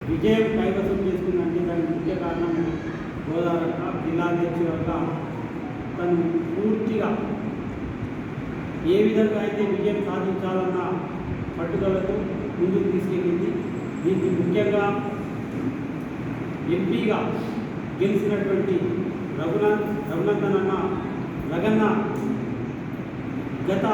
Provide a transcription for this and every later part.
విజయం కైవసం చేసుకుందంటే దానికి ముఖ్య కారణం గోదావరక్క జిల్లా అధ్యక్షురాలుగా తను పూర్తిగా ఏ విధంగా అయితే విజయం సాధించాలన్న పట్టుదలతో ముందుకు తీసుకెళ్ళింది. దీనికి ముఖ్యంగా ఎంపీగా గెలిచినటువంటి రఘునందన్ అన్న లగన్న గత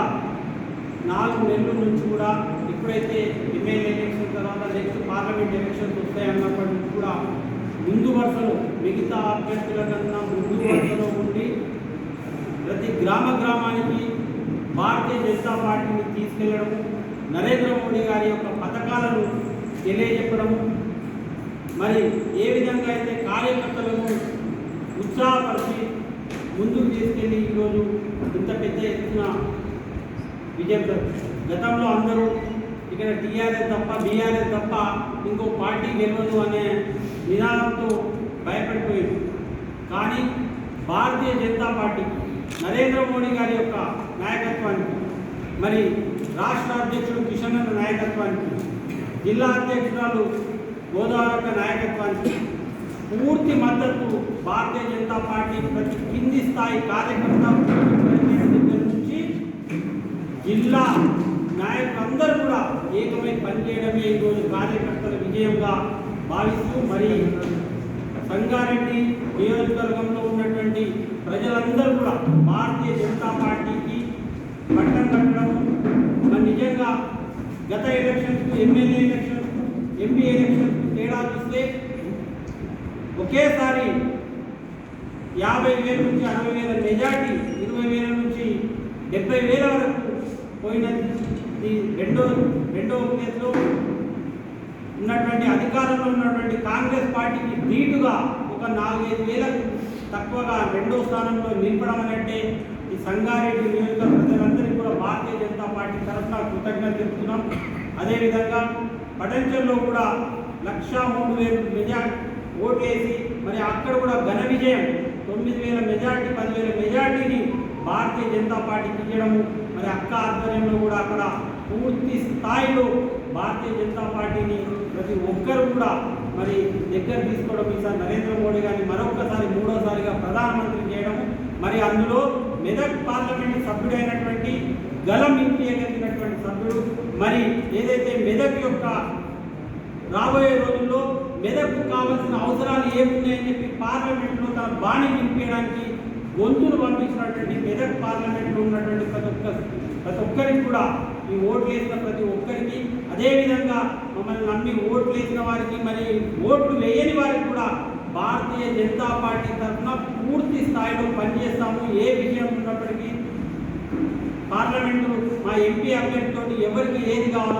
4 నెలల నుంచి కూడా ఎప్పుడైతే ఎమ్మెల్యే ఎలక్షన్ తర్వాత నెక్స్ట్ పార్లమెంట్ ఎలక్షన్స్ వస్తాయన్నప్పటి నుంచి కూడా ముందు వరుసలో మిగతా అభ్యర్థుల కన్నా ముందు వరుసలో ఉండి ప్రతి గ్రామానికి భారతీయ జనతా పార్టీని తీసుకెళ్లడం, నరేంద్ర మోడీ గారి యొక్క పథకాలను తెలియజెప్పడము, మరి ఏ విధంగా అయితే కార్యకర్తలను ఉత్సాహపరిచి ముందుకు తీసుకెళ్ళి ఈరోజు ఇంత పెద్ద ఎత్తున విజయం. గతంలో అందరూ ఇక్కడ టీఆర్ఎస్ తప్ప బీఆర్ఎస్ తప్ప ఇంకో పార్టీ గెలవదు అనే నినాదంతో భయపడిపోయింది. కానీ భారతీయ జనతా పార్టీ నరేంద్ర మోడీ గారి యొక్క నాయకత్వానికి, మరి రాష్ట్ర అధ్యక్షుడు కిషన్ అన్న నాయకత్వానికి, జిల్లా అధ్యక్షురాలు గోదావరక్క నాయకత్వానికి పూర్తి మద్దతు భారతీయ జనతా పార్టీ ప్రతి కింది స్థాయి కార్యకర్త దగ్గర నుంచి జిల్లా నాయకులందరూ కూడా ఏకమై పనిచేయడమే ఈరోజు కార్యకర్తల విజయంగా భావిస్తూ, మరి సంగారెడ్డి నియోజకవర్గంలో ఉన్నటువంటి ప్రజలందరూ కూడా భారతీయ జనతా పార్టీకి పట్టం కట్టడం, మరి నిజంగా గత elections MLA elections MP elections తేడా చూస్తే ఒకేసారి 50,000 నుంచి 60,000 మెజార్టీ, 20,000 నుంచి 70,000 వరకు పోయిన రెండో కేసులో ఉన్నటువంటి అధికారంలో ఉన్నటువంటి కాంగ్రెస్ పార్టీకి ధీటుగా ఒక 4-5,000 తక్కువగా రెండో స్థానంలో నిలపడం అంటే ఈ సంగారెడ్డి నియోజకవర్గ ప్రజలందరికీ కూడా భారతీయ జనతా పార్టీ తరఫున కృతజ్ఞతలు చెబుతున్నాం. అదేవిధంగా పటంచల్లో కూడా 1,03,000 మెజార్టీ ఓట్లేసి మరి అక్కడ కూడా ఘన విజయం 9,000 మెజార్టీ 10,000 మెజార్టీని భారతీయ జనతా పార్టీకి ఇవ్వడము, మరి అక్క ఆధ్వర్యంలో కూడా అక్కడ పూర్తి స్థాయిలో భారతీయ జనతా పార్టీని ప్రతి ఒక్కరు కూడా మరి దగ్గర తీసుకోవడం, ఈసారి నరేంద్ర మోడీ గారిని మరొకసారి మూడోసారిగా ప్రధానమంత్రి చేయడము, మరి అందులో మెదక్ పార్లమెంటు సభ్యుడైనటువంటి గలం ఇంటియగలిగినటువంటి సభ్యుడు, మరి ఏదైతే మెదక్ యొక్క రాబోయే రోజుల్లో మెదక్కు కావాల్సిన అవసరాలు ఏమున్నాయని చెప్పి పార్లమెంట్లో తన బాణి నింపేయడానికి గొంతులు పంపించినటువంటి మెదక్ పార్లమెంట్లో ఉన్నటువంటి ప్రతి ఒక్కరికి కూడా ఈ ఓట్లు వేసిన ప్రతి ఒక్కరికి, అదేవిధంగా మమ్మల్ని నమ్మి ఓట్లు వేసిన వారికి, మరి ఓట్లు వేయని వారికి కూడా భారతీయ జనతా పార్టీ తరఫున పూర్తి స్థాయిలో పనిచేస్తాము. ఏ విషయం ఉన్నప్పటికీ పార్లమెంటు మా ఎంపీ అభ్యర్థితో ఎవరికి ఏది కావాలో